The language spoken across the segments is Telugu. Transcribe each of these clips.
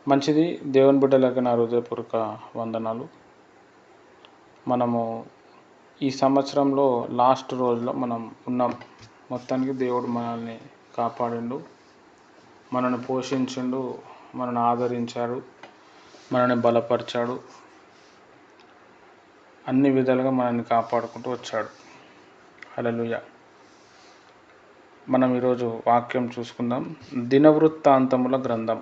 మంచిది. దేవుని బిడ్డలకి నా హృదయపూర్వక వందనాలు. మనము ఈ సంవత్సరంలో లాస్ట్ రోజులో మనం ఉన్నాం. మొత్తానికి దేవుడు మనల్ని కాపాడిండు, మనల్ని పోషించిండు, మనల్ని ఆదరించాడు, మనల్ని బలపరిచాడు, అన్ని విధాలుగా మనల్ని కాపాడుకుంటూ వచ్చాడు. హల్లెలూయా. మనం ఈరోజు వాక్యం చూసుకుందాం. దినవృత్తాంతముల గ్రంథం,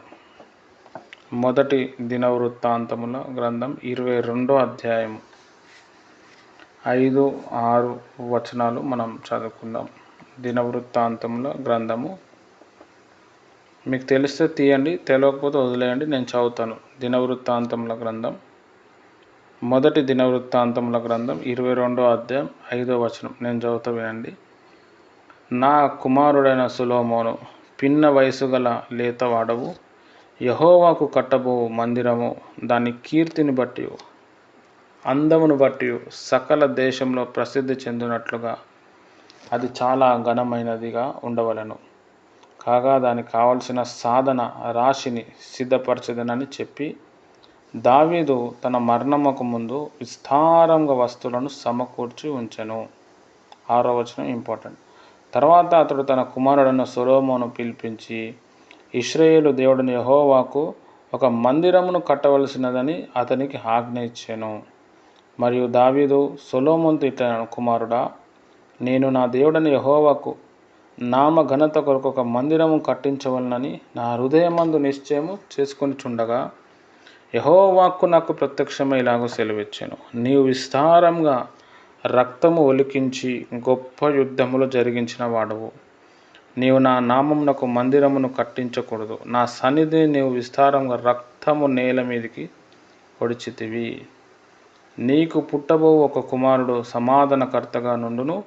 మొదటి దినవృత్తాంతముల గ్రంథం 22వ అధ్యాయము 5, 6 వచనాలు మనం చదువుకుందాం. దినవృత్తాంతముల గ్రంథము మీకు తెలిస్తే తీయండి, తెలియకపోతే వదిలేయండి, నేను చదువుతాను. దినవృత్తాంతముల గ్రంథం, మొదటి దినవృత్తాంతముల గ్రంథం 22వ అధ్యాయం 5వ వచనం నేను చదువుతా, వినండి. నా కుమారుడైన సొలొమోను, పిన్న వయసు గల లేతవాడవు, యెహోవాకు కట్టబో మందిరము దాని కీర్తిని బట్టి అందమును బట్టి సకల దేశంలో ప్రసిద్ధి చెందినట్లుగా అది చాలా ఘనమైనదిగా ఉండవలెను. కాగా దానికి కావలసిన సాధన రాశిని సిద్ధపరచదనని చెప్పి దావీదు తన మరణముకు ముందు విస్తారంగా వస్తువులను సమకూర్చి ఉంచెను. 6వ వచనం ఇంపార్టెంట్. తర్వాత అతడు తన కుమారుడైన సొలొమోను పిలిపించి ఇశ్రాయేలు దేవుడైన యెహోవాకు ఒక మందిరమును కట్టవలసినదని అతనికి ఆజ్ఞ ఇచ్చెను. మరియు దావీదు సొలొమోనుతో ఇట్లా, కుమారుడా, నేను నా దేవుడైన యెహోవాకు నామ ఘనత కొరకు ఒక మందిరము కట్టించవలనని నా హృదయమందు నిశ్చయము చేసుకొనిచుండగా యెహోవా వాక్కు నాకు ప్రత్యక్షమై ఇలాగూ సెలవిచ్చెను. నీవు విస్తారంగా రక్తము ఒలికించి గొప్ప యుద్ధములు జరిగించిన వాడవు. నీవు నా నామమునకు మందిరమును కట్టించకూడదు. నా సన్నిధిని నీవు విస్తారంగా రక్తము నేల మీదికి పొడిచితివి. నీకు పుట్టబో ఒక కుమారుడు సమాధానకర్తగా నుండును.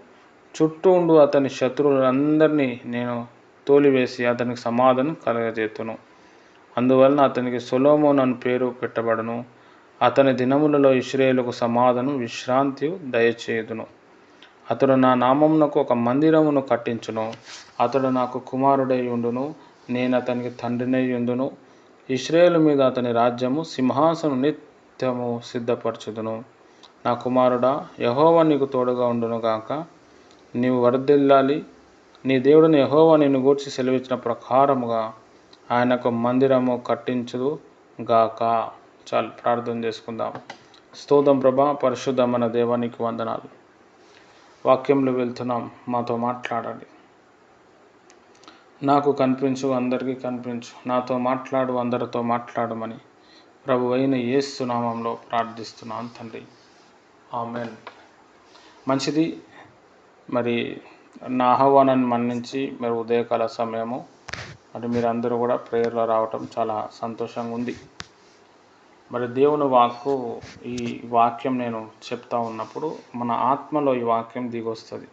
చుట్టూ ఉండు అతని శత్రువులందరినీ నేను తోలివేసి అతనికి సమాధానం కలగజేతును. అందువలన అతనికి సొలొమోను అని పేరు పెట్టబడును. అతని దినములలో ఇశ్రాయేలుకు సమాధానం విశ్రాంతి దయచేయుదును. అతడు నా నామమునకు ఒక మందిరమును కట్టించును. అతడు నాకు కుమారుడై ఉండును, నేను అతనికి తండ్రినై ఉండును. ఇశ్రాయేలు మీద అతని రాజ్యము సింహాసనం నిత్యము సిద్ధపరచుదును. నా కుమారుడా, యెహోవా నీకు తోడుగా ఉండును గాక. నీవు వర్ధిల్లాలి. నీ దేవుడైన యెహోవా నిన్ను గూర్చి సెలవిచ్చిన ప్రకారముగా ఆయనకు మందిరము కట్టించుదు గాక. చాలు, ప్రార్థన చేసుకుందాం. స్తోత్రం ప్రభా, పరిశుద్ధమైన దేవానికి వందనాలు. వాక్యంలో వెళ్తున్నాం, మాతో మాట్లాడండి. నాకు కనిపించు, అందరికీ కనిపించు, నాతో మాట్లాడు, అందరితో మాట్లాడమని ప్రభువైన యేసు నామములో ప్రార్థిస్తున్నాను తండ్రి, ఆమేన్. మంచిది. మరి నా ఆహ్వానాన్ని మన్నించి మరి ఉదయకాల సమయము మరి మీరందరూ కూడా ప్రేయర్లో రావటం చాలా సంతోషంగా ఉంది. మరి దేవుని వాక్కు, ఈ వాక్యం నేను చెప్తా ఉన్నప్పుడు మన ఆత్మలో ఈ వాక్యం దిగొస్తుంది,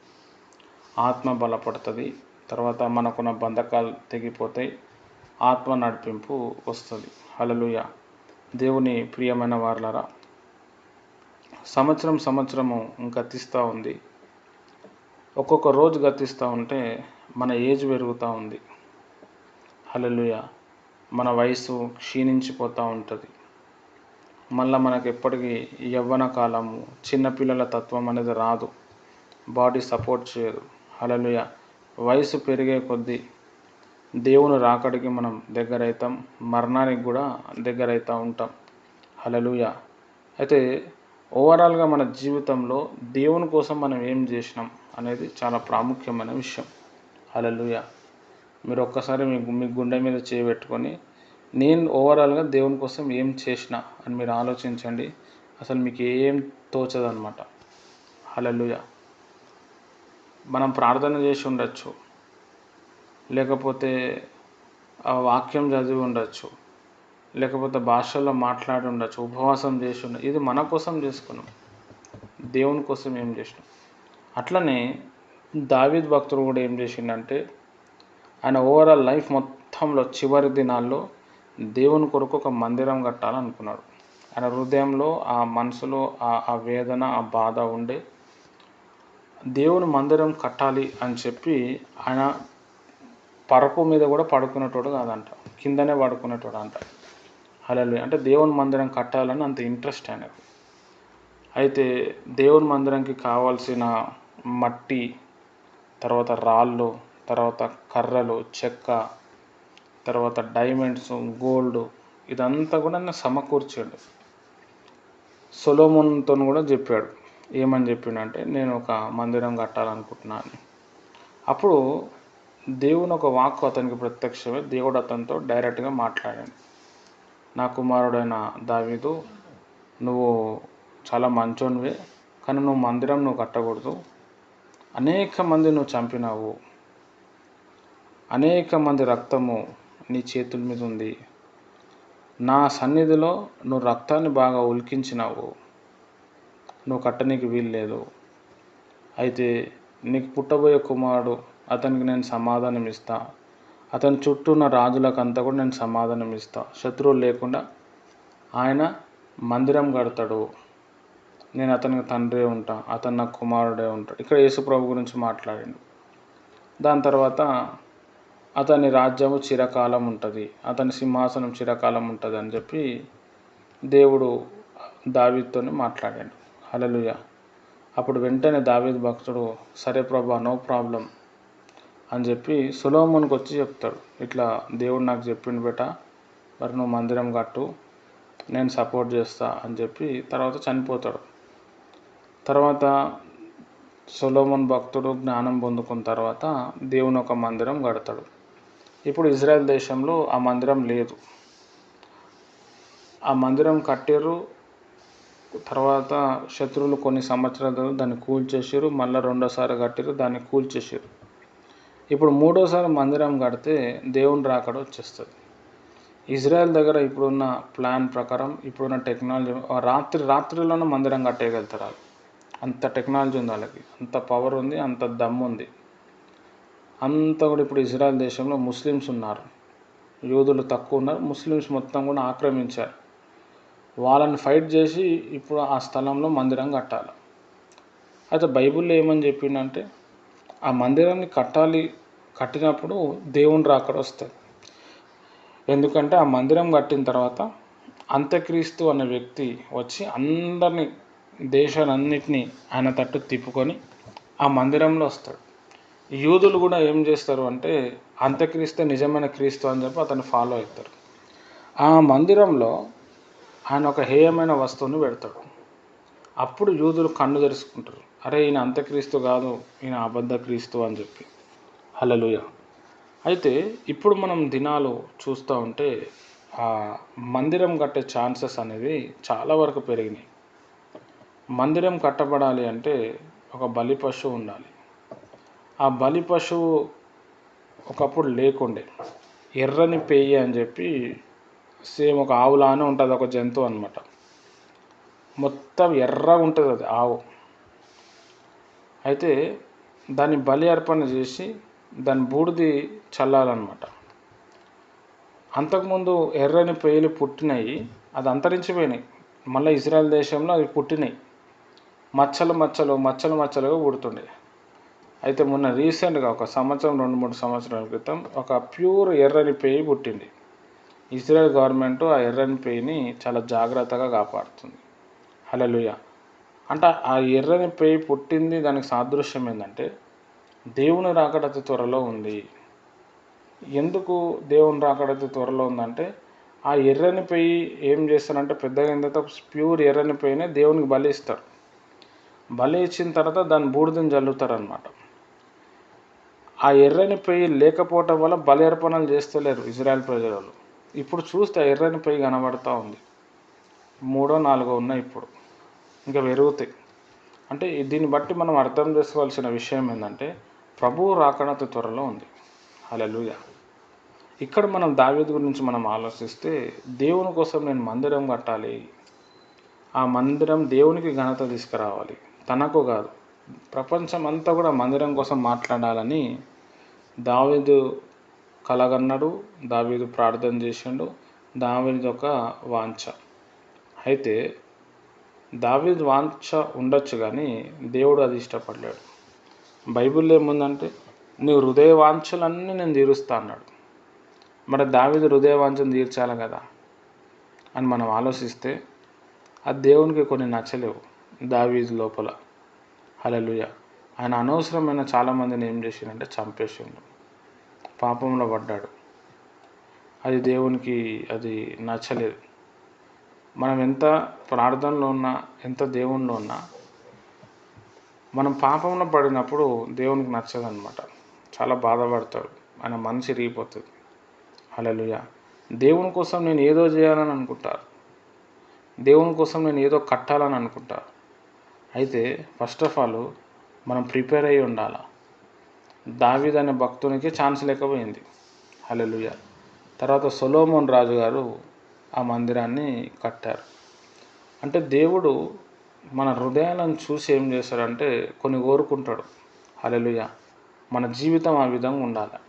ఆత్మ బలపడుతుంది. తర్వాత మనకున్న బంధకాలు తెగిపోతాయి, ఆత్మ నడిపింపు వస్తుంది. హల్లెలూయా. దేవుని ప్రియమైన వారలారా, సంవత్సరము గతిస్తూ ఉంది. ఒక్కొక్క రోజు గతిస్తూ ఉంటే మన ఏజ్ పెరుగుతూ ఉంది. హల్లెలూయా. మన వయసు క్షీణించిపోతూ ఉంటుంది. మళ్ళీ మనకు ఎప్పటికీ యవ్వన కాలము, చిన్నపిల్లల తత్వం అనేది రాదు. బాడీ సపోర్ట్ చేయదు. హల్లెలూయా. వయసు పెరిగే కొద్దీ దేవుని రాకడికి మనం దగ్గరవుతాం, మరణానికి కూడా దగ్గరవుతూ ఉంటాం. హల్లెలూయా. అయితే ఓవరాల్గా మన జీవితంలో దేవుని కోసం మనం ఏం చేసినాం అనేది చాలా ప్రాముఖ్యమైన విషయం. హల్లెలూయా. మీరు ఒక్కసారి మీ గుండె మీద చేయబెట్టుకొని నేను ఓవరాల్గా దేవుని కోసం ఏం చేసిన అని మీరు ఆలోచించండి. అసలు మీకు ఏం తోచదనమాట. హల్లెలూయా. మనం ప్రార్థన చేసి ఉండొచ్చు, లేకపోతే ఆ వాక్యం చదివి ఉండొచ్చు, లేకపోతే భాషల్లో మాట్లాడి ఉండొచ్చు, ఉపవాసం చేసి ఉండొచ్చు. ఇది మన కోసం చేసుకున్నాం, దేవుని కోసం ఏం చేసినాం. అట్లనే దావీదు భక్తుడు కూడా ఏం చేసిండంటే, ఆయన ఓవరాల్ లైఫ్ మొత్తంలో చివరి దినాల్లో దేవుని కొరకు ఒక మందిరం కట్టాలనుకున్నాడు. ఆయన హృదయంలో, ఆ మనసులో ఆ వేదన, ఆ బాధ ఉండే దేవుని మందిరం కట్టాలి అని చెప్పి ఆయన పరుపు మీద కూడా పడుకునేటోడు కాదంట, కిందనే పడుకునేటోడు అంట. హల్లెలూయా. అంటే దేవుని మందిరం కట్టాలని అంత ఇంట్రెస్ట్ ఆయనకు. అయితే దేవుని మందిరంకి కావాల్సిన మట్టి, తర్వాత రాళ్ళు, తర్వాత కర్రలు, చెక్క, తర్వాత డైమండ్స్, గోల్డ్, ఇదంతా కూడా ఆయన సమకూర్చాడు. సొలొమోన్‌తో కూడా చెప్పాడు. ఏమని చెప్పిండంటే, నేను ఒక మందిరం కట్టాలనుకుంటున్నాను. అప్పుడు దేవుని ఒక వాక్కు అతనికి ప్రత్యక్షమై దేవుడు అతనితో డైరెక్ట్గా మాట్లాడాడు. నా కుమారుడైన దావీదు, నువ్వు చాలా మంచోనివే, కానీ నువ్వు మందిరం కట్టకూడదు. అనేక మంది నువ్వు చంపినావు, అనేక మంది రక్తము నీ చేతుల మీద ఉంది. నా సన్నిధిలో నువ్వు రక్తాన్ని బాగా ఉల్కించినావు, నువ్వు కట్టనీకి వీలు లేదు. అయితే నీకు పుట్టబోయే కుమారుడు, అతనికి నేను సమాధానం ఇస్తా. అతని చుట్టూ ఉన్న రాజులకంతా కూడా నేను సమాధానం ఇస్తా. శత్రువులు లేకుండా ఆయన మందిరం కడతాడు. నేను అతనికి తండ్రి ఉంటా, అతను నాకు కుమారుడే ఉంటాడు. ఇక్కడ యేసుప్రభు గురించి మాట్లాడిండు. దాని తర్వాత అతని రాజ్యము చిరకాలం ఉంటుంది, అతని సింహాసనం చిరకాలం ఉంటుంది అని చెప్పి దేవుడు దావీదుతో మాట్లాడాడు. హల్లెలూయా. అప్పుడు వెంటనే దావీదు భక్తుడు, సరే ప్రభా, నో ప్రాబ్లం అని చెప్పి సొలొమోన్కి వచ్చి చెప్తాడు. ఇట్లా దేవుడు నాకు చెప్పిండు బేట, మరి నువ్వు మందిరం కట్టు, నేను సపోర్ట్ చేస్తా అని చెప్పి తర్వాత చనిపోతాడు. తర్వాత సొలొమోన్ భక్తుడు జ్ఞానం పొందుకున్న తర్వాత దేవుని ఒక మందిరం కడతాడు. ఇప్పుడు ఇజ్రాయెల్ దేశంలో ఆ మందిరం లేదు. ఆ మందిరం కట్టారు. తర్వాత శత్రువులు కొన్ని సంవత్సరాల తర్వాత దాన్ని కూల్చేసారు. మళ్ళీ రెండోసారి కట్టారు, దాన్ని కూల్చేసారు. ఇప్పుడు మూడోసారి మందిరం కడితే దేవుని రాకడ వచ్చేస్తుంది. ఇజ్రాయెల్ దగ్గర ఇప్పుడున్న ప్లాన్ ప్రకారం, ఇప్పుడున్న టెక్నాలజీ, రాత్రిలోనే మందిరం కట్టేయగలుగుతారు వాళ్ళు. అంత టెక్నాలజీ ఉంది వాళ్ళకి, అంత పవర్ ఉంది, అంత దమ్ము ఉంది. అంతా కూడా ఇప్పుడు ఇజ్రాయెల్ దేశంలో ముస్లిమ్స్ ఉన్నారు, యూదులు తక్కువ ఉన్నారు, ముస్లిమ్స్ మొత్తం కూడా ఆక్రమించారు. వాళ్ళని ఫైట్ చేసి ఇప్పుడు ఆ స్థలంలో మందిరం కట్టాలి. అయితే బైబిల్లో ఏమని చెప్పిందంటే, ఆ మందిరాన్ని కట్టినప్పుడు దేవుని రాకడ వస్తుంది. ఎందుకంటే ఆ మందిరం కట్టిన తర్వాత అంత్యక్రీస్తు అనే వ్యక్తి వచ్చి అందరినీ, దేశాలన్నింటినీ ఆయన తట్టు తిప్పుకొని ఆ మందిరంలో వస్తాడు. యూదులు కూడా ఏం చేస్తారు అంటే, అంత్యక్రీస్తే నిజమైన క్రీస్తు అని చెప్పి అతను ఫాలో అవుతారు. ఆ మందిరంలో ఆయన ఒక హేయమైన వస్తువుని పెడతాడు. అప్పుడు యూదులు కన్ను తెరుచుకుంటారు, అరే ఈయన అంత్యక్రీస్తు కాదు, ఈయన అబద్ధ క్రీస్తు అని చెప్పి. హల్లెలూయా. అయితే ఇప్పుడు మనం దినాలు చూస్తూ ఉంటే ఆ మందిరం కట్టే ఛాన్సెస్ అనేది చాలా వరకు పెరిగినాయి. మందిరం కట్టబడాలి అంటే ఒక బలి పశువు ఉండాలి. ఆ బలి పశువు ఒకప్పుడు లేకుండే. ఎర్రని పేయి అని చెప్పి, సేమ్ ఒక ఆవులానే ఉంటుంది, ఒక జంతువు అనమాట. మొత్తం ఎర్రగా ఉంటుంది అది ఆవు. అయితే దాన్ని బలి అర్పణ చేసి దాని బూడిది చల్లాలన్నమాట. అంతకుముందు ఎర్రని పేయిలు పుట్టినాయి, అది అంతరించిపోయినాయి. మళ్ళీ ఇజ్రాయెల్ దేశంలో అవి పుట్టినాయి, మచ్చలుగా పుడుతుండే. అయితే మొన్న రీసెంట్గా ఒక సంవత్సరం 2-3 సంవత్సరాల క్రితం ఒక ప్యూర్ ఎర్రని పేయి పుట్టింది. ఇజ్రాయెల్ గవర్నమెంట్ ఆ ఎర్రని పేయిని చాలా జాగ్రత్తగా కాపాడుతుంది. హల్లెలూయా. అంటే ఆ ఎర్రని పేయి పుట్టింది, దానికి సాదృశ్యం ఏంటంటే దేవుని రాకడ అతి త్వరలో ఉంది. ఎందుకు దేవుని రాకడ అతి త్వరలో ఉందంటే, ఆ ఎర్రని పేయి ఏం చేస్తారంటే, పెద్దగా అయిన తర్వాత ప్యూర్ ఎర్రని పేయినే దేవునికి బలి ఇస్తారు. బలి ఇచ్చిన తర్వాత దాని బూడిదని జల్లుతారనమాట. ఆ ఎర్రని పేయి లేకపోవటం వల్ల బలి అర్పణలు చేస్తలేరు ఇజ్రాయెల్ ప్రజలు. ఇప్పుడు చూస్తే ఆ ఎర్రని పేయి కనబడుతూ ఉంది. 3-4 ఉన్నాయి ఇప్పుడు, ఇంకా పెరుగుతాయి. అంటే దీన్ని బట్టి మనం అర్థం చేసుకోవాల్సిన విషయం ఏంటంటే, ప్రభువు రాకడ అతి త్వరలో ఉంది. హల్లెలూయా. ఇక్కడ మనం దావీదు గురించి మనం ఆలోచిస్తే, దేవుని కోసం నేను మందిరం కట్టాలి, ఆ మందిరం దేవునికి ఘనత తీసుకురావాలి, తనకు కాదు ప్రపంచం అంతా కూడా మందిరం కోసం మాట్లాడాలని దావీదు కలగన్నాడు, దావీదు ప్రార్థన చేసిండు, దావీదు ఒక వాంఛ. అయితే దావీదు వాంఛ ఉండొచ్చు కానీ దేవుడు అది ఇష్టపడలేడు. బైబిల్లో ఏముందంటే, నీ హృదయ వాంఛలన్నీ నేను తీరుస్తా అన్నాడు. మరి దావీదు హృదయ వాంఛను తీర్చాలి కదా. అని మనం ఆలోచిస్తే అది దేవునికి కొన్ని నచ్చలేవు. దావీదు లోపల హల్లెలూయా ఆయన అనవసరమైన చాలామందిని ఏం చేసిండంటే చంపేసిండు, పాపంలో పడ్డాడు. అది దేవునికి అది నచ్చలేదు. మనం ఎంత ప్రార్థనలో ఉన్నా, ఎంత దేవునిలో ఉన్నా, మనం పాపంలో పడినప్పుడు దేవునికి నచ్చదనమాట. చాలా బాధపడతాడు, ఆయన మనసు ఇరిగిపోతుంది. హల్లెలూయా దేవుని కోసం నేను ఏదో చేయాలని అనుకుంటాను, దేవుని కోసం నేను ఏదో కట్టాలని అనుకుంటా. అయితే ఫస్ట్ ఆఫ్ ఆల్ మనం ప్రిపేర్ అయ్యి ఉండాలి. దావీదు అనే భక్తునికి ఛాన్స్ లేకపోయింది. హల్లెలూయా తర్వాత సొలొమోన్ రాజు గారు ఆ మందిరాన్ని కట్టారు. అంటే దేవుడు మన హృదయాలను చూసి ఏం చేస్తాడంటే కొన్ని కోరుకుంటాడు. హల్లెలూయా మన జీవితం ఆ విధంగా ఉండాలి.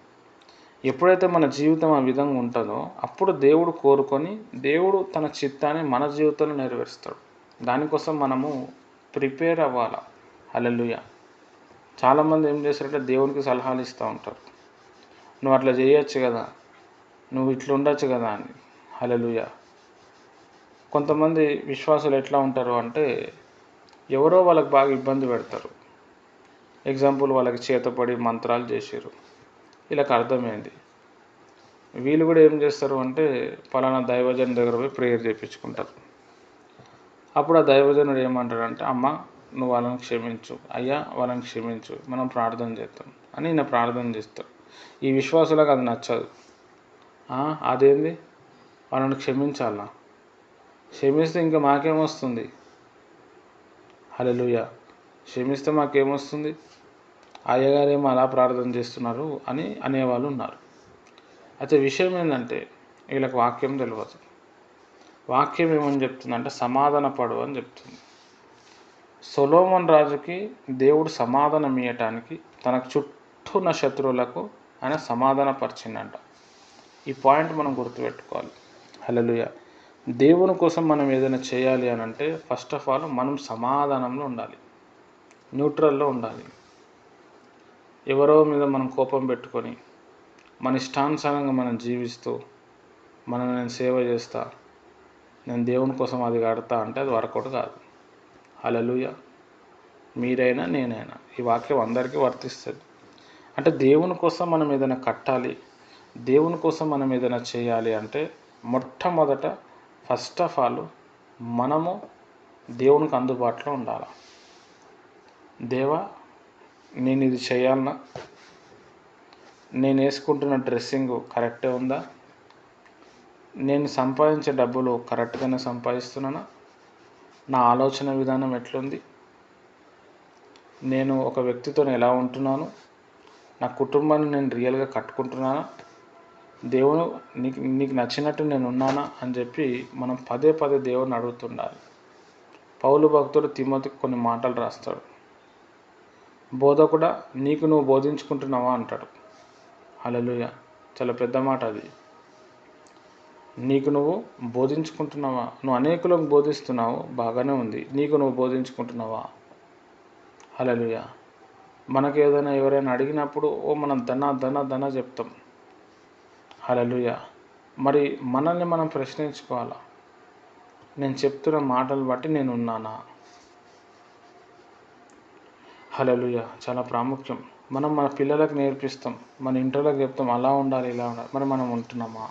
ఎప్పుడైతే మన జీవితం ఆ విధంగా ఉంటుందో అప్పుడు దేవుడు కోరుకొని దేవుడు తన చిత్తాన్ని మన జీవితంలో నెరవేరుస్తాడు. దానికోసం మనము ప్రిపేర్ అవ్వాలి. హల్లెలూయా చాలామంది ఏం చేస్తారంటే దేవునికి సలహాలు ఇస్తూ ఉంటారు, నువ్వు అట్లా చేయొచ్చు కదా, నువ్వు ఇట్లా ఉండొచ్చు కదా అని. హల్లెలూయా కొంతమంది విశ్వాసులు ఎట్లా ఉంటారు అంటే ఎవరో వాళ్ళకి బాగా ఇబ్బంది పెడతారు. ఎగ్జాంపుల్ వాళ్ళకి చేతపడి మంత్రాలు చేసారు, వీళ్ళకి అర్థమైంది. వీళ్ళు కూడా ఏం చేస్తారు అంటే పలానా దైవజన్ దగ్గర పోయి ప్రేయర్ చేయించుకుంటారు. అప్పుడు ఆ దైవజనుడు ఏమంటాడంటే అమ్మ నువ్వు వాళ్ళని క్షమించు, అయ్యా వాళ్ళని క్షమించు, మనం ప్రార్థన చేస్తాం అని ఈయన ప్రార్థన చేస్తాడు. ఈ విశ్వాసులకు అది నచ్చదు. అదేంది వాళ్ళని క్షమించాలా, క్షమిస్తే ఇంకా మాకేమొస్తుంది, హల్లెలూయా క్షమిస్తే మాకేమొస్తుంది, అయ్యగారేమో అలా ప్రార్థన చేస్తున్నారు అని అనేవాళ్ళు ఉన్నారు. అయితే విషయం ఏంటంటే వీళ్ళకి వాక్యం తెలియదు. వాక్యం ఏమని చెప్తుందంటే సమాధానపడు అని చెప్తుంది. సొలొమోన్ రాజుకి దేవుడు సమాధానం ఇవ్వటానికి తనకు చుట్టూ ఉన్న శత్రువులకు ఆయన సమాధానపరిచిందంట. ఈ పాయింట్ మనం గుర్తుపెట్టుకోవాలి. హల్లెలూయా దేవుని కోసం మనం ఏదైనా చేయాలి అని అంటే ఫస్ట్ ఆఫ్ ఆల్ మనం సమాధానంలో ఉండాలి, న్యూట్రల్లో ఉండాలి. ఎవరో మీద మనం కోపం పెట్టుకొని మన ఇష్టానుసారంగా మనం జీవిస్తూ నేను సేవ చేస్తా, నేను దేవుని కోసం అది కడతా అంటే అది వర్కౌట్ కాదు. హల్లెలూయా మీరైనా నేనైనా ఈ వాక్యం అందరికీ వర్తిస్తుంది. అంటే దేవుని కోసం మనం ఏదైనా కట్టాలి, దేవుని కోసం మనం ఏదైనా చేయాలి అంటే మొట్టమొదట ఫస్ట్ ఆఫ్ ఆల్ మనము దేవునికి అందుబాటులో ఉండాలి. దేవా నేను ఇది చేయాలన్నా, నేను వేసుకుంటున్న డ్రెస్సింగ్ కరెక్టే ఉందా, నేను సంపాదించే డబ్బులు కరెక్ట్గానే సంపాదిస్తున్నానా, నా ఆలోచన విధానం ఎట్లుంది, నేను ఒక వ్యక్తితో ఎలా ఉంటున్నాను, నా కుటుంబాన్ని నేను రియల్గా కట్టుకుంటున్నానా, దేవుడు నీకు నచ్చినట్టు నేను ఉన్నానా అని చెప్పి మనం పదే పదే దేవుడిని అడుగుతుండాలి. పౌలు భక్తుడు తిమోతికి కొన్ని మాటలు రాస్తాడు. బోధకుడా నీకు నువ్వు బోధించుకుంటున్నావా అంటాడు. హల్లెలూయా చాలా పెద్ద మాట అది. నీకు నువ్వు బోధించుకుంటున్నావా, నువ్వు అనేకులకు బోధిస్తున్నావు బాగానే ఉంది, నీకు నువ్వు బోధించుకుంటున్నావా. హల్లెలూయా మనకు ఏదైనా ఎవరైనా అడిగినప్పుడు మనం ధన చెప్తాం. హల్లెలూయా మరి మనల్ని మనం ప్రశ్నించుకోవాలా, నేను చెప్తున్న మాటలు బట్టి నేను ఉన్నానా. హల్లెలూయా చాలా ప్రాముఖ్యం. మనం మన పిల్లలకు నేర్పిస్తాం, మన ఇంట్లోకి చెప్తాం అలా ఉండాలి ఇలా ఉండాలి, మరి మనం ఉంటున్నామా,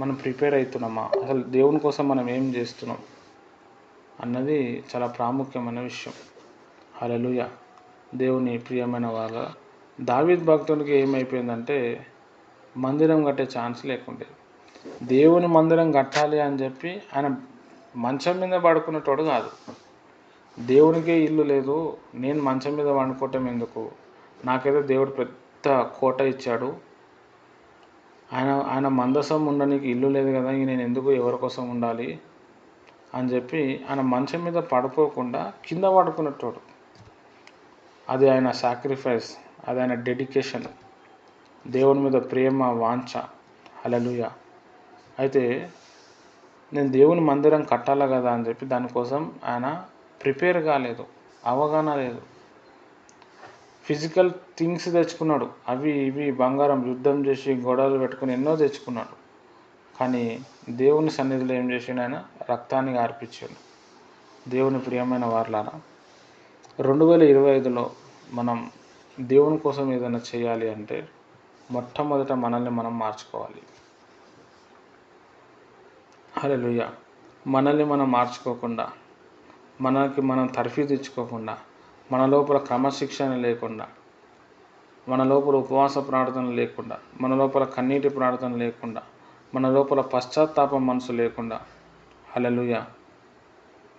మనం ప్రిపేర్ అవుతున్నామా, అసలు దేవుని కోసం మనం ఏం చేస్తున్నాం అన్నది చాలా ప్రాముఖ్యమైన విషయం. హల్లెలూయా దేవుని ప్రియమైన వాళ్ళ దావీదు భక్తునికి ఏమైపోయిందంటే మందిరం కట్టే ఛాన్స్ లేకుండే. దేవుని మందిరం కట్టాలి అని చెప్పి ఆయన మంచం మీద పడుకునేటోడు కాదు. దేవునికే ఇల్లు లేదు, నేను మంచం మీద వండుకోవటం ఎందుకు, నాకేదో దేవుడు పెద్ద కోట ఇచ్చాడు, ఆయన మందసం ఉండడానికి ఇల్లు లేదు కదా, ఇంక నేను ఎందుకు ఎవరి కోసం ఉండాలి అని చెప్పి ఆయన మంచం మీద పడుకోకుండా కింద పడుకునేటోడు. అది ఆయన సాక్రిఫైస్, అది ఆయన డెడికేషన్, దేవుని మీద ప్రేమ వాంఛ. హల్లెలూయా అయితే నేను దేవుని మందిరం కట్టాలి కదా అని చెప్పి దానికోసం ఆయన ప్రిపేర్ కాలేదు, అవగాహన లేదు. ఫిజికల్ థింగ్స్ తెచ్చుకున్నాడు, అవి ఇవి బంగారం యుద్ధం చేసి గొడవలు పెట్టుకుని ఎన్నో తెచ్చుకున్నాడు. కానీ దేవుని సన్నిధిలో ఏం చేసిండు ఆయన? రక్తాన్ని కార్పించాడు. దేవుని ప్రియమైన వారలారా, 2025లో మనం దేవుని కోసం ఏదైనా చేయాలి అంటే మొట్టమొదట మనల్ని మనం మార్చుకోవాలి. హల్లెలూయా. మనల్ని మనం మార్చుకోకుండా, మనకి మనం తర్ఫీదు ఇచ్చుకోకుండా, మన లోపల క్రమశిక్షణ లేకుండా, మన లోపల ఉపవాస ప్రార్థన లేకుండా, మన లోపల కన్నీటి ప్రార్థన లేకుండా, మన లోపల పశ్చాత్తాప మనసు లేకుండా, హల్లెలూయా,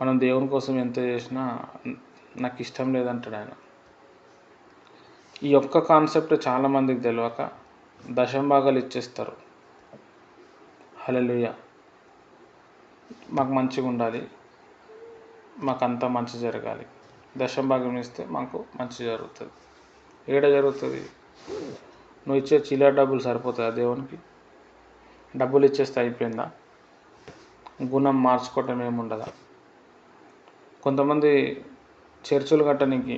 మనం దేవుని కోసం ఎంత చేసినా నాకు ఇష్టం లేదంటాడు ఆయన. ఈ ఒక్క కాన్సెప్ట్ చాలామందికి తెలియక దశంభాగాలు ఇచ్చేస్తారు. హల్లెలూయా. మాకు మంచిగా ఉండాలి, మాకంతా మంచి జరగాలి, దశంభాగం ఇస్తే మాకు మంచి జరుగుతుంది. ఏడ జరుగుతుంది? నువ్వు ఇచ్చే చిల్లర డబ్బులు సరిపోతాయా దేవునికి? డబ్బులు ఇచ్చేస్తే అయిపోయిందా? గుణం మార్చుకోవటం ఏముండదా? కొంతమంది చర్చలు కట్టడానికి,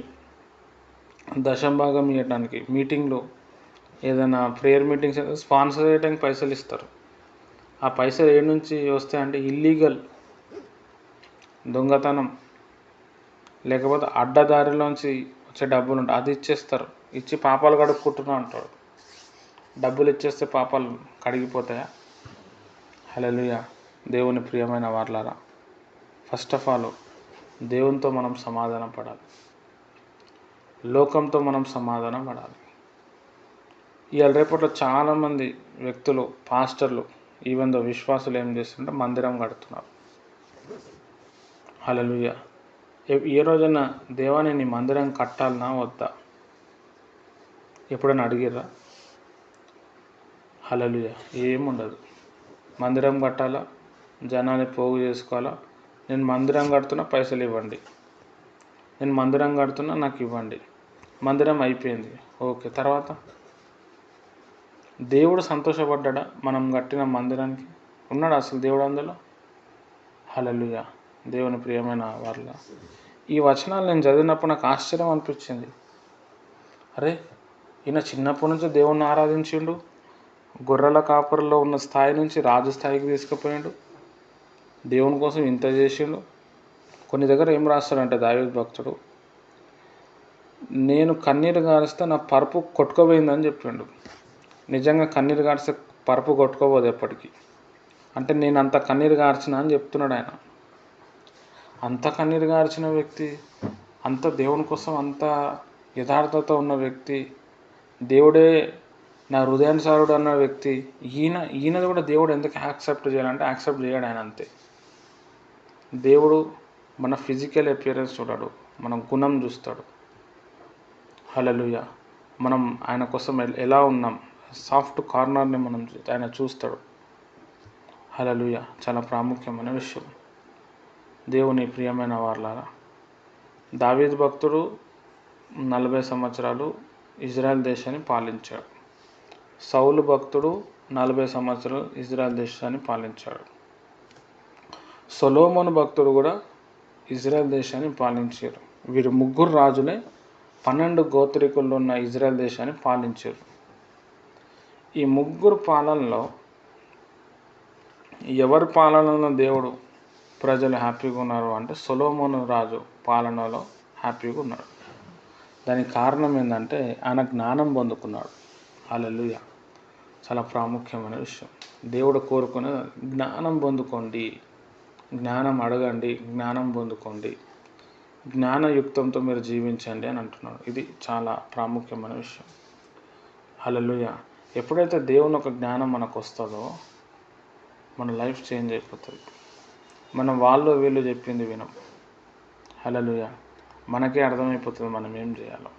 దశంభాగం ఇవ్వడానికి, మీటింగ్లు ఏదైనా ప్రేయర్ మీటింగ్స్ స్పాన్సర్ చేయడానికి పైసలు ఇస్తారు. ఆ పైసలు ఏడు నుంచి వస్తాయంటే ఇల్లీగల్, దొంగతనం, లేకపోతే అడ్డదారిలోంచి వచ్చే డబ్బులు ఉంటాయి, అది ఇచ్చేస్తారు. ఇచ్చి పాపాలు కడుక్కుంటున్నా అంటాడు. డబ్బులు ఇచ్చేస్తే పాపాలు కడిగిపోతాయా? హల్లెలూయా. దేవుని ప్రియమైన వారలారా, ఫస్ట్ ఆఫ్ ఆల్ దేవునితో మనం సమాధానం పడాలి, లోకంతో మనం సమాధానం పడాలి. ఇవాళ రేపట్లో చాలామంది వ్యక్తులు, పాస్టర్లు, ఈవెన్ దో విశ్వాసులు ఏం చేస్తుంటే మందిరం కడుతున్నారు. హల్లెలూయా. ఏ రోజైనా దేవాని నీ మందిరం కట్టాలనా వద్దా ఎప్పుడైనా అడిగిర్రా? హల్లెలూయా. ఏముండదు. మందిరం కట్టాలా, జనాన్ని పోగు చేసుకోవాలా, నేను మందిరం కడుతున్నా పైసలు ఇవ్వండి, నేను మందిరం కడుతున్నా నాకు ఇవ్వండి. మందిరం అయిపోయింది, ఓకే. తర్వాత దేవుడు సంతోషపడ్డా మనం కట్టిన మందిరానికి? ఉన్నాడు అసలు దేవుడు అందులో? హల్లెలూయా. దేవుని ప్రియమైన వాళ్ళ, ఈ వచనాలు నేను చదివినప్పుడు నాకు ఆశ్చర్యం అనిపించింది. అరే, ఈయన చిన్నప్పటి నుంచి దేవుణ్ణి ఆరాధించిండు, గొర్రెల కాపరిలో ఉన్న స్థాయి నుంచి రాజు స్థాయికి తీసుకుపోయాడు, దేవుని కోసం ఇంత చేసిండు. కొన్ని దగ్గర ఏం రాస్తాడంటే దావీదు భక్తుడు, నేను కన్నీరు గారిస్తే నా పరుపు కొట్టుకోపోయిందని చెప్పిండు. నిజంగా కన్నీరు గారిస్తే పరుపు కొట్టుకోపోదు ఎప్పటికీ. అంటే నేను అంత కన్నీరు గార్చిన అని చెప్తున్నాడు ఆయన. అంత కన్నీరు గార్చిన వ్యక్తి, అంత దేవుని కోసం అంత యథార్థత ఉన్న వ్యక్తి, దేవుడే నా హృదయానుసారుడు అన్న వ్యక్తి, ఈయనది కూడా దేవుడు ఎందుకు యాక్సెప్ట్ చేయాలంటే యాక్సెప్ట్ చేయడు ఆయన. అంతే. దేవుడు మన ఫిజికల్ అపియరెన్స్ చూడడు, మన గుణం చూస్తాడు. హల్లెలూయా. మనం ఆయన కోసం ఎలా ఉన్నాం, సాఫ్ట్ కార్నర్ని మనం ఆయన చూస్తాడు. హల్లెలూయా. చాలా ప్రాముఖ్యమైన విషయం. దేవుని ప్రియమైన వారలారా, దావీదు భక్తుడు 40 సంవత్సరాలు ఇజ్రాయెల్ దేశాన్ని పాలించాడు. సౌలు భక్తుడు 40 సంవత్సరాలు ఇజ్రాయెల్ దేశాన్ని పాలించాడు. సొలొమోను భక్తుడు కూడా ఇజ్రాయెల్ దేశాన్ని పాలించారు. వీరు ముగ్గురు రాజులే 12 గోత్రికుల్లో ఉన్న ఇజ్రాయెల్ దేశాన్ని పాలించారు. ఈ ముగ్గురు పాలనలో ఎవరి పాలనలో దేవుడు ప్రజలు హ్యాపీగా ఉన్నారు అంటే సొలొమోను రాజు పాలనలో హ్యాపీగా ఉన్నాడు. దానికి కారణం ఏంటంటే ఆయన జ్ఞానం పొందుకున్నాడు. హల్లెలూయా. చాలా ప్రాముఖ్యమైన విషయం. దేవుడు కోరుకునే జ్ఞానం పొందుకోండి, జ్ఞానం అడగండి, జ్ఞానం పొందుకోండి, జ్ఞానయుక్తంతో మీరు జీవించండి అని అంటున్నాడు. ఇది చాలా ప్రాముఖ్యమైన విషయం. హల్లెలూయా. ఎప్పుడైతే దేవుని ఒక జ్ఞానం మనకు వస్తుందో మన లైఫ్ చేంజ్ అయిపోతుంది. మనం వాళ్ళు వీళ్ళు చెప్పింది వినం. హల్లెలూయా. మనకే అర్థమైపోతుంది మనం ఏం చేయాలో.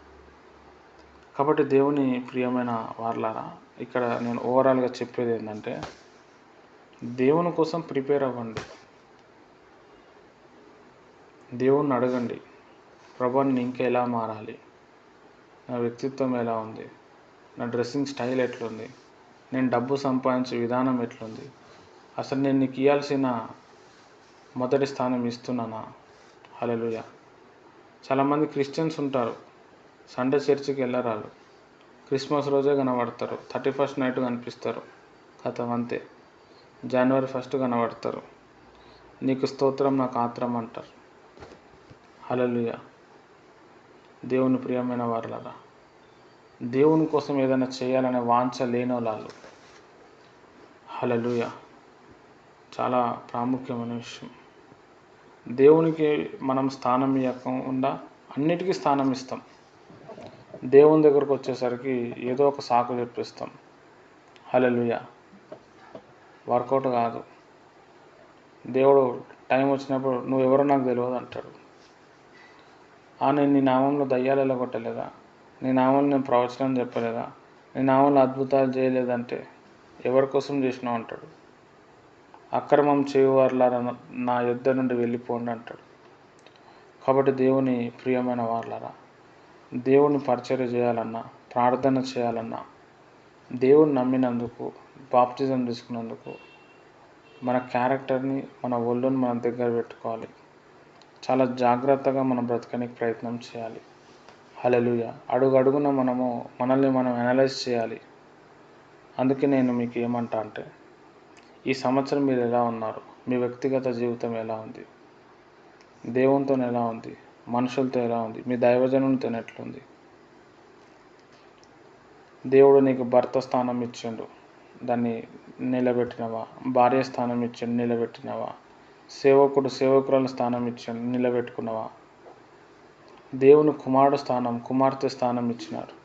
కాబట్టి దేవుని ప్రియమైన వారలారా, ఇక్కడ నేను ఓవరాల్గా చెప్పేది ఏంటంటే దేవుని కోసం ప్రిపేర్ అవ్వండి. దేవుణ్ణి అడగండి, ప్రభువా నేను ఇంకా ఎలా మారాలి, నా వ్యక్తిత్వం ఎలా ఉంది, నా డ్రెస్సింగ్ స్టైల్ ఎట్లుంది, నేను డబ్బు సంపాదించే విధానం ఎట్లుంది, అసలు నేను నీకు ఇవ్వాల్సిన మొదటి స్థానం ఇస్తున్నానా? హల్లెలూయా. చాలామంది క్రిస్టియన్స్ ఉంటారు, సండే చర్చికి వెళ్ళరాలు, క్రిస్మస్ రోజే కనబడతారు, 31st నైట్ కనిపిస్తారు, కథం అంతే. జనవరి 1 కనబడతారు. నీకు స్తోత్రం నాకు ఆత్రం అంటారు. హల్లెలూయా. దేవుని ప్రియమైన వారలారా, దేవుని కోసం ఏదైనా చేయాలనే వాంఛ లేనోళ్ళు. హల్లెలూయా. చాలా ప్రాముఖ్యమైన విషయం. దేవునికి మనం స్థానం ఇవ్వకుండా అన్నిటికీ స్థానం ఇస్తాం. దేవుని దగ్గరకు వచ్చేసరికి ఏదో ఒక సాకు చెప్పిస్తాం. హల్లెలూయా. వర్కౌట్ కాదు. దేవుడు టైం వచ్చినప్పుడు నువ్వెవరో నాకు తెలియదు అంటాడు. నేను నీ నామంలో దయ్యాలు వెళ్ళగొట్టలేదా, నీ నామంలో నేను ప్రవచనం చెప్పలేదా, నీ నామంలో అద్భుతాలు చేయలేదంటే ఎవరి కోసం చేసినావు అంటాడు. అక్రమం చేయువారులారా నా యుద్ధ నుండి వెళ్ళిపోండి అంటాడు. కాబట్టి దేవుని ప్రియమైన వారులారా, దేవుని పరిచర్య చేయాలన్నా, ప్రార్థన చేయాలన్నా, దేవుని నమ్మినందుకు, బాప్తిజం తీసుకున్నందుకు మన క్యారెక్టర్ని, మన ఒళ్ళుని మన దగ్గర పెట్టుకోవాలి. చాలా జాగ్రత్తగా మనం బ్రతకడానికి ప్రయత్నం చేయాలి. హల్లెలూయా. అడుగడుగున మనల్ని మనం అనలైజ్ చేయాలి. అందుకే నేను మీకు ఏమంటా అంటే, ఈ సంవత్సరం మీరు ఎలా ఉన్నారు, మీ వ్యక్తిగత జీవితం ఎలా ఉంది, దేవునితో ఎలా ఉంది, మనుషులతో ఎలా ఉంది, మీ దైవజనునితో ఎట్లుంది. దేవుడు నీకు భర్త స్థానం ఇచ్చిండు, దాన్ని నిలబెట్టినవా? భార్య స్థానం ఇచ్చిండు, నిలబెట్టినవా? సేవకుడు సేవకురాల స్థానం ఇచ్చిండు, నిలబెట్టుకున్నవా? దేవుని కుమారుడు స్థానం, కుమార్తె స్థానం ఇచ్చినారు,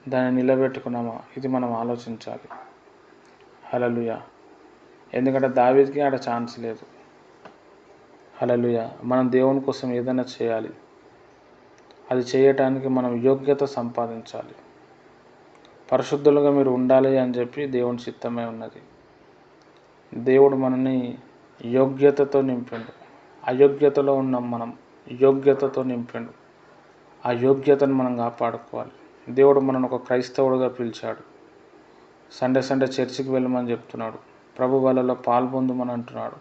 దాన్ని నిలబెట్టుకున్నామా? ఇది మనం ఆలోచించాలి. హల్లెలూయా. ఎందుకంటే దావీదుకి ఆడ ఛాన్స్ లేదు. హల్లెలూయా. మనం దేవుని కోసం ఏదైనా చేయాలి. అది చేయటానికి మనం యోగ్యత సంపాదించాలి. పరిశుద్ధులుగా మీరు ఉండాలి అని చెప్పి దేవుని చిత్తమే ఉన్నది. దేవుడు మనల్ని యోగ్యతతో నింపిండు. అయోగ్యతలో ఉన్నాం మనం, యోగ్యతతో నింపిండు. ఆ యోగ్యతను మనం కాపాడుకోవాలి. దేవుడు మనల్ని ఒక క్రైస్తవుడుగా పిలిచాడు. సండే చర్చికి వెళ్ళమని చెప్తున్నాడు. ప్రభు వలలో పాల్పొందమని అంటున్నాడు.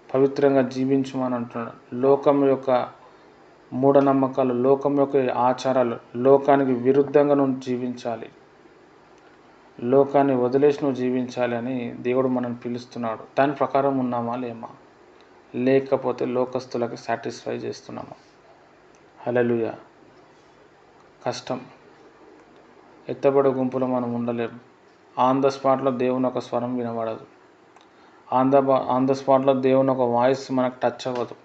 పవిత్రంగా జీవించమని అంటున్నాడు. లోకం యొక్క మూఢనమ్మకాలు, లోకం యొక్క ఆచారాలు, లోకానికి విరుద్ధంగా నువ్వు జీవించాలి, లోకాన్ని వదిలేసి నువ్వు జీవించాలి అని దేవుడు మనల్ని పిలుస్తున్నాడు. దాని ప్రకారం ఉన్నామా లేమా? లేకపోతే లోకస్తులకు సాటిస్ఫై చేస్తున్నామా? హల్లెలూయా. కష్టం. ఎత్తబడే గుంపులో మనం ఉండలేము. ఆన్ ద స్పాట్లో దేవుని ఒక స్వరం వినబడదు. ఆన్ ద స్పాట్లో దేవుని ఒక వాయిస్ మనకు టచ్ అవ్వదు.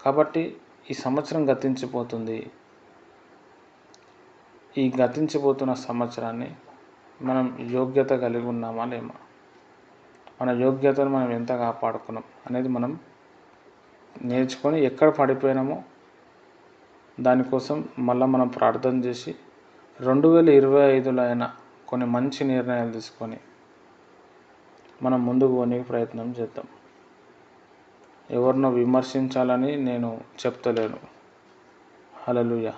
కాబట్టి ఈ సంవత్సరం గతించిపోతుంది. ఈ గతించిపోతున్న సంవత్సరాన్ని మనం యోగ్యత కలిగి ఉన్నామా లేమా? మన యోగ్యతను మనం ఎంత కాపాడుకున్నాం అనేది మనం నేర్చుకొని, ఎక్కడ పడిపోయినామో దానికోసం మళ్ళీ మనం ప్రార్థన చేసి 2025లో అయినా కొన్ని మంచి నిర్ణయాలు తీసుకొని మనం ముందుకు పోనీకి ప్రయత్నం చేద్దాం. ఎవరినో విమర్శించాలని నేను చెప్తలేను. హల్లెలూయా.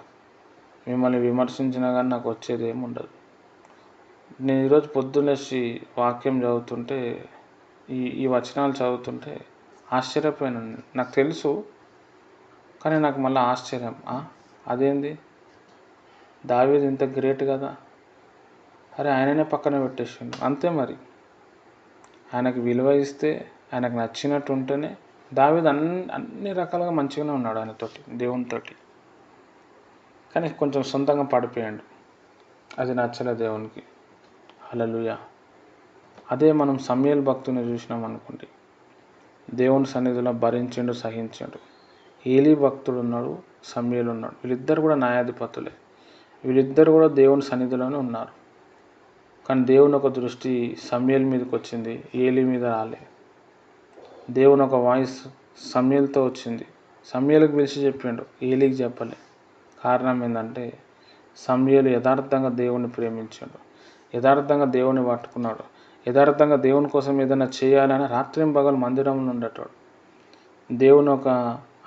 మిమ్మల్ని విమర్శించినా కానీ నాకు వచ్చేది ఏమి ఉండదు. నేను ఈరోజు పొద్దున్నేసి వాక్యం చదువుతుంటే, ఈ వచనాలు చదువుతుంటే ఆశ్చర్యపోయాను. నాకు తెలుసు, కానీ నాకు మళ్ళీ ఆశ్చర్యం. అదేంది, దావీదు ఇంత గ్రేట్ కదా, అరే ఆయననే పక్కన పెట్టేసిండు. అంతే మరి. ఆయనకు విలువ ఇస్తే, ఆయనకు నచ్చినట్టు ఉంటేనే దావీదు అన్ని రకాలుగా మంచిగానే ఉన్నాడు ఆయనతోటి, దేవునితోటి. కానీ కొంచెం సొంతంగా పడిపోయాడు. అది నచ్చలే దేవునికి. హల్లెలూయా. అదే మనం సమూయేలు భక్తుని చూసినాం అనుకోండి, దేవుని సన్నిధిలో భరించిండు, సహించిండు. ఏలీ భక్తుడు ఉన్నాడు, సమూయేలు ఉన్నాడు. వీళ్ళిద్దరు కూడా న్యాయాధిపతులే. వీళ్ళిద్దరు కూడా దేవుని సన్నిధిలోనే ఉన్నారు. కానీ దేవుని ఒక దృష్టి సమూయేలు మీదకి వచ్చింది, ఏలీ మీద రాలే. దేవుని ఒక వాయిస్ సమూయేలుతో వచ్చింది. సమూయేలుకి పిలిచి చెప్పిండు, ఏలీకి చెప్పలే. కారణం ఏంటంటే సమూయేలు యథార్థంగా దేవుని ప్రేమించాడు, యథార్థంగా దేవుని పట్టుకున్నాడు, యథార్థంగా దేవుని కోసం ఏదైనా చేయాలని రాత్రింపగలు మందిరంలో ఉండేటాడు. దేవుని ఒక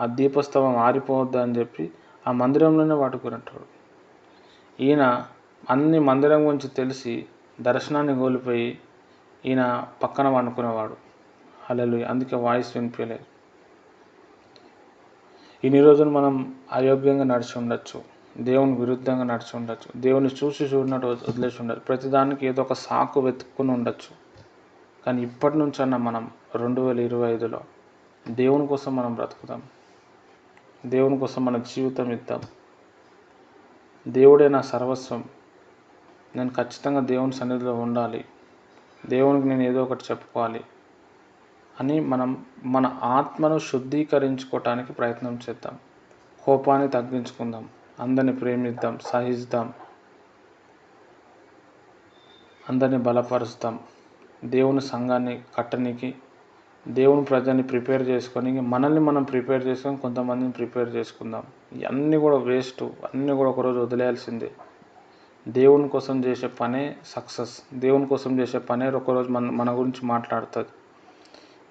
ఆ దీపస్తంభం ఆరిపోవద్దు అని చెప్పి ఆ మందిరంలోనే పట్టుకునేటాడు. ఈయన అన్ని మందిరం గురించి తెలిసి దర్శనాన్ని కోల్పోయి ఈయన పక్కన వండుకునేవాడు. హల్లెలూయా. అందుకే వాయిస్ వినిపించలేదు. ఇన్ని రోజులు మనం అయోగ్యంగా నడిచి ఉండొచ్చు, దేవుని విరుద్ధంగా నడిచి ఉండొచ్చు, దేవుని చూసి చూడనట్టు వదిలేసి ఉండొచ్చు, ప్రతిదానికి ఏదో ఒక సాకు వెతుక్కుని ఉండొచ్చు. కానీ ఇప్పటి నుంచన్నా మనం 2025లో దేవుని కోసం మనం బ్రతుకుదాం. దేవుని కోసం మన జీవితం ఇద్దాం. దేవుడే నా సర్వస్వం, నేను ఖచ్చితంగా దేవుని సన్నిధిలో ఉండాలి, దేవునికి నేను ఏదో ఒకటి చెప్పుకోవాలి అని మనం మన ఆత్మను శుద్ధీకరించుకోవటానికి ప్రయత్నం చేద్దాం. కోపాన్ని తగ్గించుకుందాం, అందరిని ప్రేమిద్దాం, సహిద్దాం, అందరిని బలపరుస్తాం. దేవుని సంఘాన్ని కట్టనికి, దేవుని ప్రజల్ని ప్రిపేర్ చేసుకొని, మనల్ని మనం ప్రిపేర్ చేసుకొని కొంతమందిని ప్రిపేర్ చేసుకుందాం. ఇవన్నీ కూడా వేస్ట్, అన్నీ కూడా ఒకరోజు వదిలేయాల్సిందే. దేవుని కోసం చేసే పనే సక్సెస్. దేవుని కోసం చేసే పనే ఒకరోజు మన గురించి మాట్లాడుతుంది.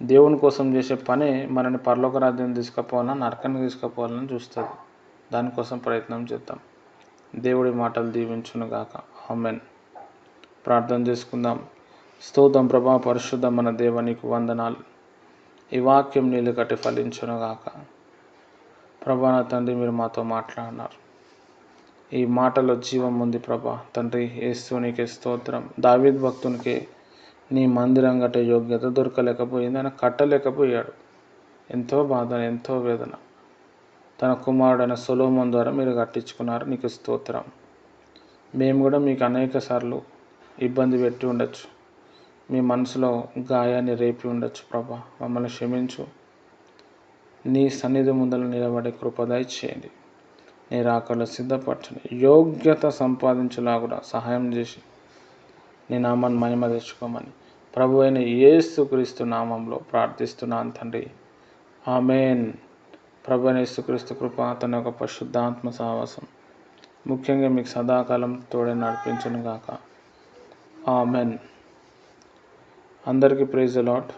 దేవుని కోసం చేసే పనే మనని పరలోక రాజ్యం తీసుకుపోవాలన్నా నరకానికి తీసుకుపోవాలని చూస్తుంది. దానికోసం ప్రయత్నం చేద్దాం. దేవుడి మాటలు దీవించునుగాక. ఆమెన్. ప్రార్థన చేసుకుందాం. స్తోత్రం ప్రభా, పరిశుద్ధ మన దేవ, నీకు వందనాలు. ఈ వాక్యం నీళ్ళు కట్టి ఫలించునుగాక. ప్రభా నా తండ్రి, మీరు మాతో మాట్లాడినారు. ఈ మాటలో జీవం ఉంది ప్రభా. తండ్రి యేసు నీకే స్తోత్రం. దావీదు భక్తునికి నీ మందిరం గట్టే యోగ్యత దొరకలేకపోయింది, ఆయన కట్టలేకపోయాడు. ఎంతో బాధ, ఎంతో వేదన. తన కుమారుడైన సొలొమోను ద్వారా మీరు కట్టించుకున్నారు. నీకు స్తోత్రం. మేము కూడా మీకు అనేక సార్లు ఇబ్బంది పెట్టి ఉండొచ్చు, మీ మనసులో గాయాన్ని రేపి ఉండొచ్చు ప్రభా. మమ్మల్ని క్షమించు. నీ సన్నిధి ముందర నిలబడే కృప దయచేయండి. నీ రాకడలో సిద్ధపరచండి. యోగ్యత సంపాదించేలాగా సహాయం చేసి నీ నామాన్ని మహిమ తెచ్చుకోమని ప్రభు అయిన యేసుక్రీస్తు నామంలో ప్రార్థిస్తున్నాను తండ్రి. ఆమెన్. ప్రభు అయిన యేసుక్రీస్తు కృప, తన యొక్క పరిశుద్ధాత్మ సహవాసం ముఖ్యంగా మీకు సదాకాలం తోడే నడిపించును గాక. ఆమెన్. అందరికీ ప్రైజ్ ది లార్డ్.